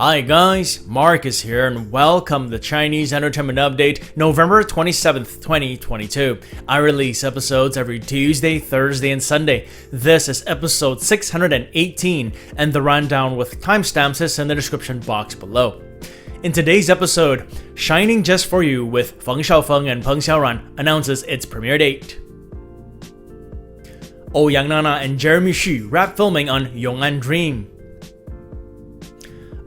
Hi guys, Marcus here and welcome to the Chinese Entertainment Update, November 27th, 2022. I release episodes every Tuesday, Thursday, and Sunday. This is episode 618 and the rundown with timestamps is in the description box below. In today's episode, Shining Just For You with Feng Xiaofeng and Peng Xiaoran announces its premiere date. Ouyang Nana and Jeremy Xu wrap filming on Yong Dream.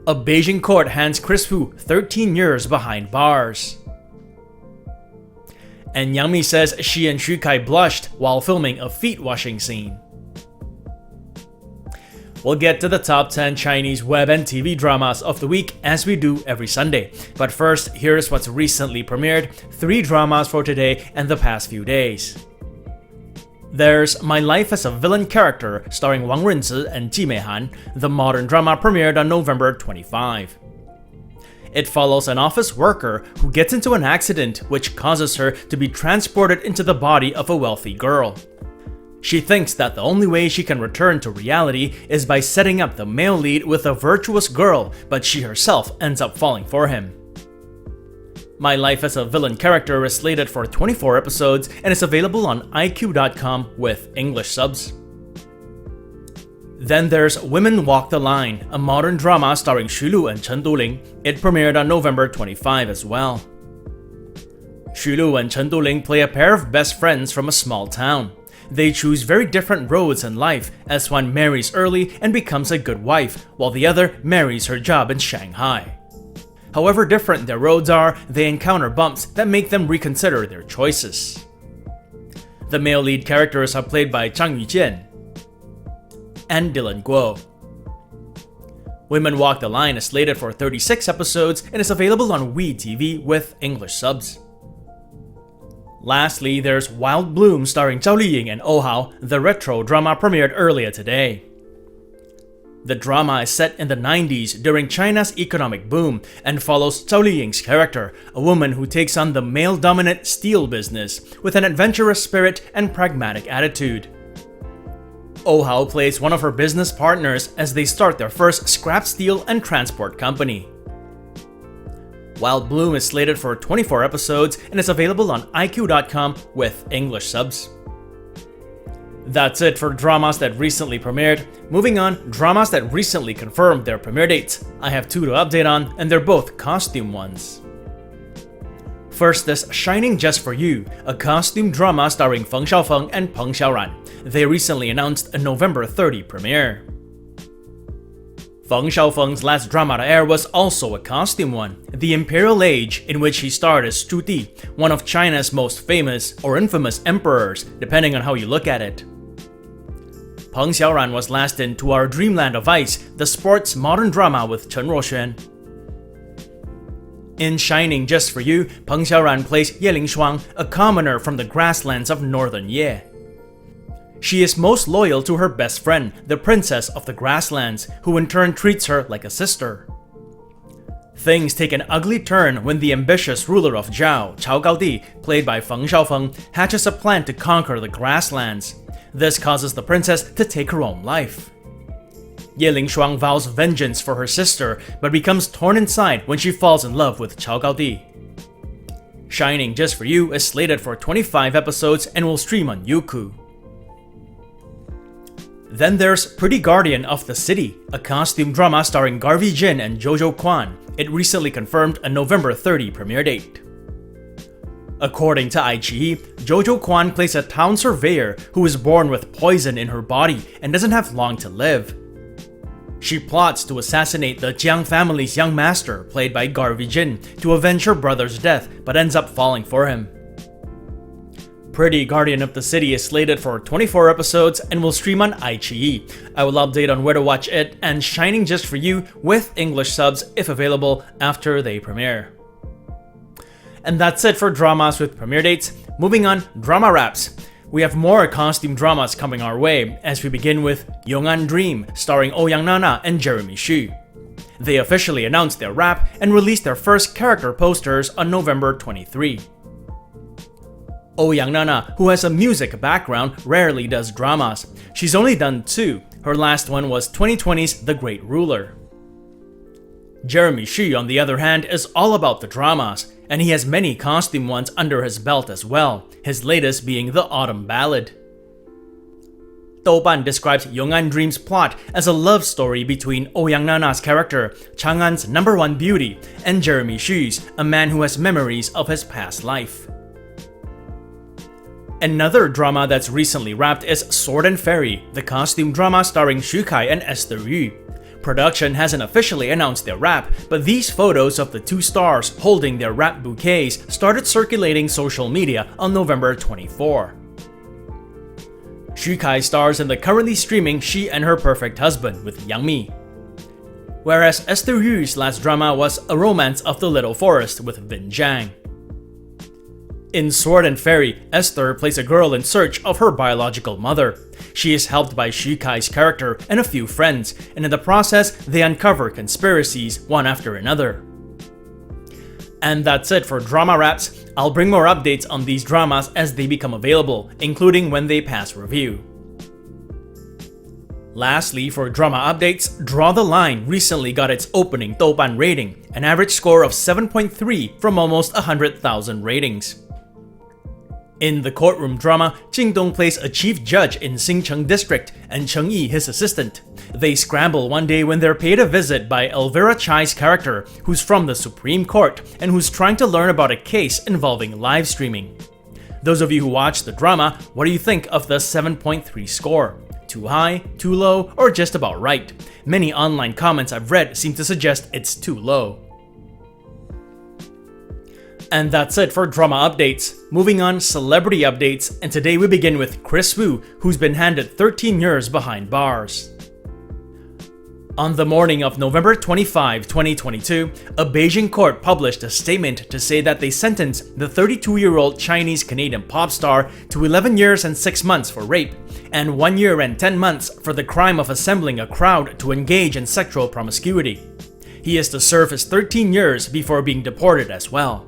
A Beijing court hands Kris Wu 13 years behind bars. And Yang Mi says she and Xu Kai blushed while filming a feet-washing scene. We'll get to the top 10 Chinese web and TV dramas of the week as we do every Sunday. But first, here's what's recently premiered, 3 dramas for today and the past few days. There's My Life as a Villain Character starring Wang Runzi and Ji Meihan. The modern drama premiered on November 25. It follows an office worker who gets into an accident which causes her to be transported into the body of a wealthy girl. She thinks that the only way she can return to reality is by setting up the male lead with a virtuous girl, but she herself ends up falling for him. My Life as a Villain Character is slated for 24 episodes and is available on iq.com with English subs. Then there's Women Walk the Line, a modern drama starring Xu Lu and Chen Duling. It premiered on November 25 as well. Xu Lu and Chen Duling play a pair of best friends from a small town. They choose very different roads in life, as one marries early and becomes a good wife, while the other marries her job in Shanghai. However different their roads are, they encounter bumps that make them reconsider their choices. The male lead characters are played by Zhang Yujian and Dylan Guo. Women Walk the Line is slated for 36 episodes and is available on WeTV with English subs. Lastly, there's Wild Bloom starring Zhao Liying and Hao. The retro drama premiered earlier today. The drama is set in the 90s during China's economic boom and follows Zhao Liying's character, a woman who takes on the male-dominant steel business with an adventurous spirit and pragmatic attitude. Hao plays one of her business partners as they start their first scrap steel and transport company. Wild Bloom is slated for 24 episodes and is available on iq.com with English subs. That's it for dramas that recently premiered. Moving on, dramas that recently confirmed their premiere dates. I have 2 to update on, and they're both costume ones. First is Shining Just For You, a costume drama starring Feng Xiaofeng and Peng Xiaoran. They recently announced a November 30 premiere. Feng Xiaofeng's last drama to air was also a costume one, The Imperial Age, in which he starred as Zhu Di, one of China's most famous or infamous emperors, depending on how you look at it. Peng Xiaoran was last in To Our Dreamland of Ice, the sports modern drama with Chen Ruoxuan. In Shining Just For You, Peng Xiaoran plays Ye Lingshuang, a commoner from the grasslands of northern Ye. She is most loyal to her best friend, the princess of the grasslands, who in turn treats her like a sister. Things take an ugly turn when the ambitious ruler of Zhao, Cao Gaodi, played by Feng Xiaofeng, hatches a plan to conquer the grasslands. This causes the princess to take her own life. Ye Lingshuang vows vengeance for her sister, but becomes torn inside when she falls in love with Cao Gaodi. Shining Just For You is slated for 25 episodes and will stream on Youku. Then there's Pretty Guardian of the City, a costume drama starring Garvey Jin and Jojo Kwan. It recently confirmed a November 30 premiere date. According to iQIYI, Jojo Kwan plays a town surveyor who is born with poison in her body and doesn't have long to live. She plots to assassinate the Jiang family's young master, played by Garvey Jin, to avenge her brother's death, but ends up falling for him. Pretty Guardian of the City is slated for 24 episodes and will stream on iQIYI. I will update on where to watch it and Shining Just For You with English subs if available after they premiere. And that's it for dramas with premiere dates. Moving on, drama wraps. We have more costume dramas coming our way as we begin with Yong Dream starring Ouyang Nana and Jeremy Xu. They officially announced their wrap and released their first character posters on November 23. Ouyang Nana, who has a music background, rarely does dramas. She's only done 2. Her last one was 2020's The Great Ruler. Jeremy Xu, on the other hand, is all about the dramas, and he has many costume ones under his belt as well, his latest being the Autumn Ballad. Douban describes Yong Dream's plot as a love story between Ouyang Nana's character, Chang'an's #1 beauty, and Jeremy Xu's, a man who has memories of his past life. Another drama that's recently wrapped is Sword and Fairy, the costume drama starring Xu Kai and Esther Yu. Production hasn't officially announced their wrap, but these photos of the two stars holding their wrap bouquets started circulating social media on November 24. Xu Kai stars in the currently streaming She and Her Perfect Husband with Yang Mi, whereas Esther Yu's last drama was A Romance of the Little Forest with Vin Zhang. In Sword and Fairy, Esther plays a girl in search of her biological mother. She is helped by Xu Kai's character and a few friends, and in the process, they uncover conspiracies one after another. And that's it for drama wraps. I'll bring more updates on these dramas as they become available, including when they pass review. Lastly, for drama updates, Draw the Line recently got its opening Douban rating, an average score of 7.3 from almost 100,000 ratings. In the courtroom drama, Jing Dong plays a chief judge in Xingcheng District and Cheng Yi his assistant. They scramble one day when they're paid a visit by Elvira Chai's character, who's from the Supreme Court and who's trying to learn about a case involving live streaming. Those of you who watched the drama, what do you think of the 7.3 score? Too high, too low, or just about right? Many online comments I've read seem to suggest it's too low. And that's it for drama updates. Moving on, celebrity updates, and today we begin with Kris Wu, who's been handed 13 years behind bars. On the morning of November 25, 2022, a Beijing court published a statement to say that they sentenced the 32-year-old Chinese-Canadian pop star to 11 years and 6 months for rape, and 1 year and 10 months for the crime of assembling a crowd to engage in sexual promiscuity. He is to serve his 13 years before being deported as well.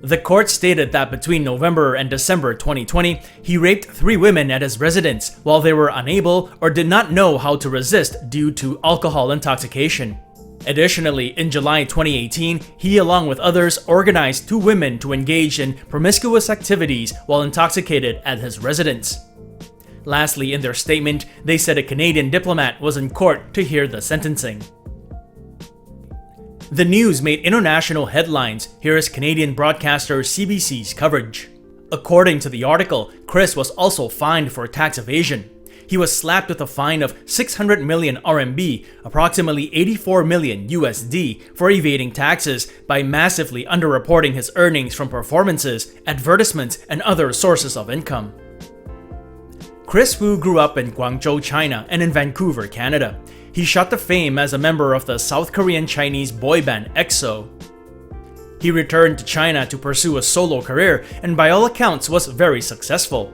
The court stated that between November and December 2020, he raped 3 women at his residence while they were unable or did not know how to resist due to alcohol intoxication. Additionally, in July 2018, he along with others organized 2 women to engage in promiscuous activities while intoxicated at his residence. Lastly, in their statement, they said a Canadian diplomat was in court to hear the sentencing. The news made international headlines. Here is Canadian broadcaster CBC's coverage. According to the article, Kris was also fined for tax evasion. He was slapped with a fine of 600 million RMB, approximately 84 million USD, for evading taxes by massively underreporting his earnings from performances, advertisements, and other sources of income. Kris Wu grew up in Guangzhou, China, and in Vancouver, Canada. He shot to fame as a member of the South Korean Chinese boy band EXO. He returned to China to pursue a solo career and by all accounts was very successful.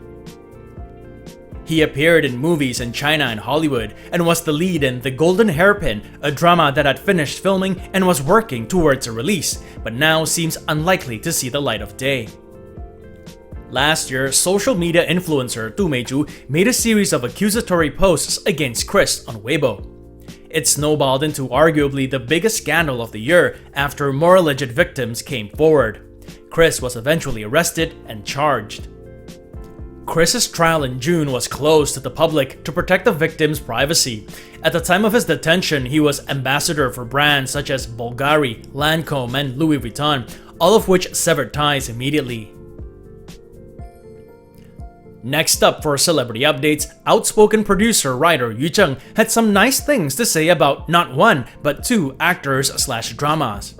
He appeared in movies in China and Hollywood and was the lead in The Golden Hairpin, a drama that had finished filming and was working towards a release, but now seems unlikely to see the light of day. Last year, social media influencer Du Meizhu made a series of accusatory posts against Kris on Weibo. It snowballed into arguably the biggest scandal of the year after more alleged victims came forward. Kris was eventually arrested and charged. Kris's trial in June was closed to the public to protect the victim's privacy. At the time of his detention, he was ambassador for brands such as Bulgari, Lancome, and Louis Vuitton, all of which severed ties immediately. Next up for celebrity updates, outspoken producer-writer Zheng had some nice things to say about not one, but 2 actors/dramas.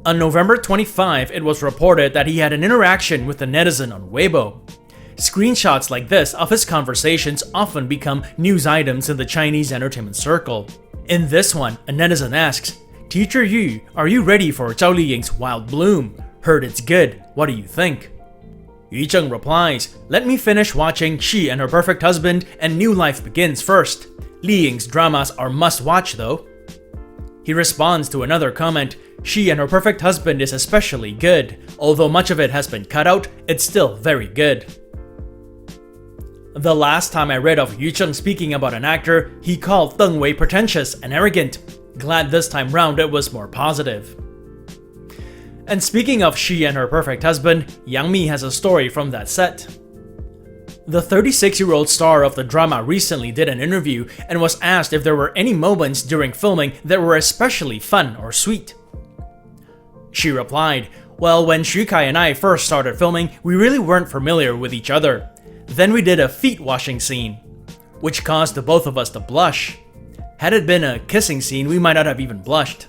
On November 25, it was reported that he had an interaction with a netizen on Weibo. Screenshots like this of his conversations often become news items in the Chinese entertainment circle. In this one, a netizen asks, "Teacher Yu, are you ready for Zhao Liying's Wild Bloom? Heard it's good, what do you think?" Zheng replies, "Let me finish watching She and Her Perfect Husband and New Life Begins first. Liying's dramas are must-watch though." He responds to another comment, "She and Her Perfect Husband is especially good. Although much of it has been cut out, it's still very good." The last time I read of Zheng speaking about an actor, he called Deng Wei pretentious and arrogant. Glad this time round it was more positive. And speaking of she and her perfect husband, Yang has a story from that set. The 36-year-old star of the drama recently did an interview and was asked if there were any moments during filming that were especially fun or sweet. She replied, "Well, when Xu Kai and I first started filming, we really weren't familiar with each other. Then we did a feet washing scene, which caused the both of us to blush. Had it been a kissing scene, we might not have even blushed."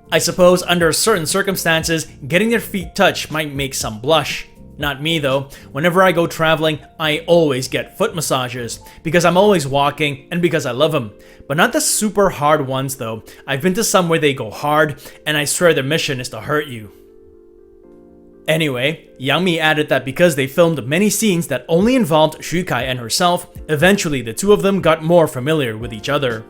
I suppose under certain circumstances, getting their feet touched might make some blush. Not me though. Whenever I go traveling, I always get foot massages because I'm always walking and because I love them. But not the super hard ones though. I've been to some where they go hard and I swear their mission is to hurt you. Anyway, Yang added that because they filmed many scenes that only involved Xu Kai and herself, eventually the two of them got more familiar with each other.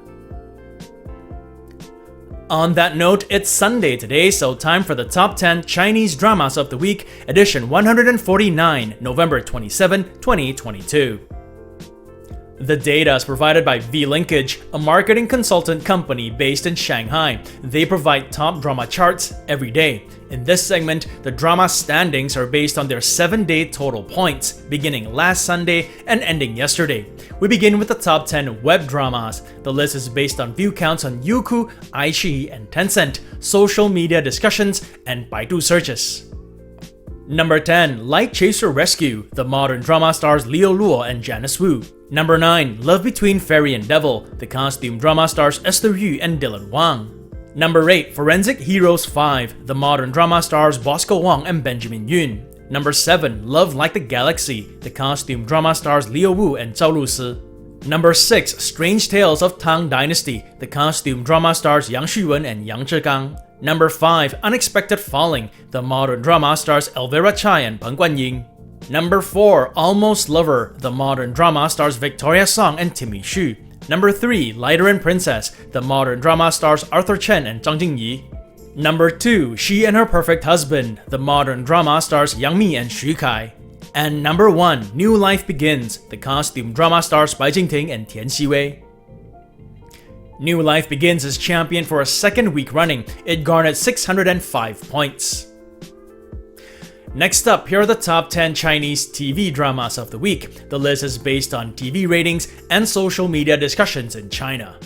On that note, it's Sunday today, so time for the top 10 Chinese dramas of the week, edition 149, November 27, 2022. The data is provided by V-Linkage, a marketing consultant company based in Shanghai. They provide top drama charts every day. In this segment, the drama standings are based on their 7-day total points, beginning last Sunday and ending yesterday. We begin with the top 10 web dramas. The list is based on view counts on Youku, iQIYI, and Tencent, social media discussions, and Baidu searches. Number 10, Light Chaser Rescue. The modern drama stars Leo Luo and Janice Wu. Number 9, Love Between Fairy and Devil. The costume drama stars Esther Yu and Dylan Wang. Number 8, Forensic Heroes 5. The modern drama stars Bosco Wong and Benjamin Yun. Number 7, Love Like the Galaxy. The costume drama stars Leo Wu and Zhao Lusi. Number 6, Strange Tales of Tang Dynasty. The costume drama stars Yang Xuwen and Yang Zhegang. Number 5, Unexpected Falling. The modern drama stars Elvira Chai and Peng Guanying. Number 4, Almost Lover. The modern drama stars Victoria Song and Timmy Xu. Number 3, Lighter and Princess. The modern drama stars Arthur Chen and Zhang Jingyi. Number 2, She and Her Perfect Husband. The modern drama stars Yang Mi and Xu Kai. And number 1, New Life Begins. The costume drama stars Bai Jingting and Tian Xiwei. New Life Begins is champion for a second week running. It garnered 605 points. Next up, here are the top 10 Chinese TV dramas of the week. The list is based on TV ratings and social media discussions in China.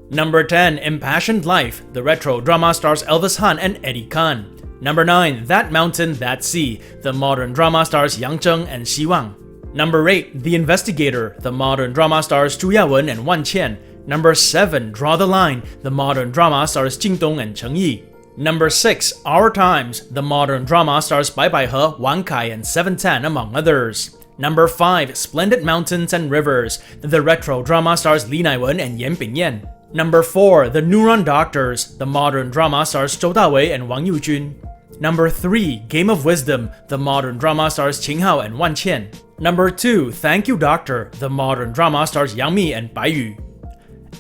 Number 10, Impassioned Life. The retro drama stars Elvis Han and Eddie Khan. Number 9, That Mountain, That Sea. The modern drama stars Yang Zheng and Xi Wang. Number 8, The Investigator. The modern drama stars Zhu Yawen and Wan Qian. Number 7, Draw the Line. The modern drama stars Jing Dong and Cheng Yi. Number 6, Our Times. The modern drama stars Bai Baihe, Wang Kai, and 7tan, among others. Number 5, Splendid Mountains and Rivers. The retro drama stars Li Naiwen and Yan Bingyan. Number 4, The Neuron Doctors. The modern drama stars Zhou Dawei and Wang Yujun. Number 3, Game of Wisdom. The modern drama stars Qing Hao and Wan Qian. Number 2, Thank You Doctor. The modern drama stars Yang Mi and Bai Yu.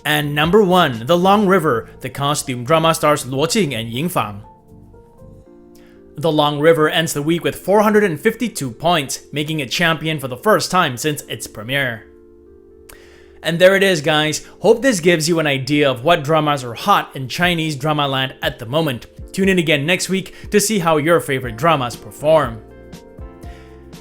And number 1, The Long River. The costume drama stars Luo Jing and Ying Fang. The Long River ends the week with 452 points, making it champion for the first time since its premiere. And there it is, guys. Hope this gives you an idea of what dramas are hot in Chinese drama land at the moment. Tune in again next week to see how your favorite dramas perform.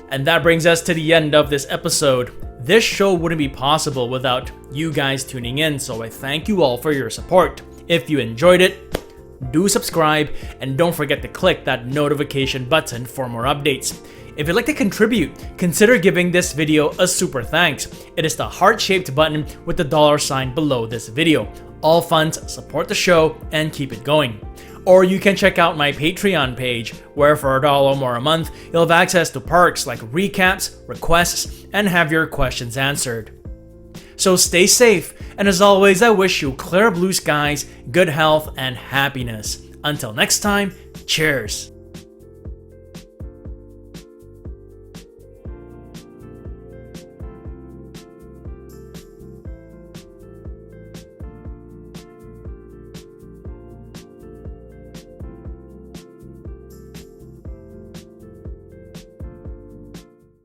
And that brings us to the end of this episode. This show wouldn't be possible without you guys tuning in, so I thank you all for your support. If you enjoyed it, do subscribe and don't forget to click that notification button for more updates. If you'd like to contribute, consider giving this video a super thanks. It is the heart-shaped button with the $ below this video. All funds support the show and keep it going. Or you can check out my Patreon page, where for $1 or more a month, you'll have access to perks like recaps, requests, and have your questions answered. So stay safe, and as always, I wish you clear blue skies, good health, and happiness. Until next time, cheers!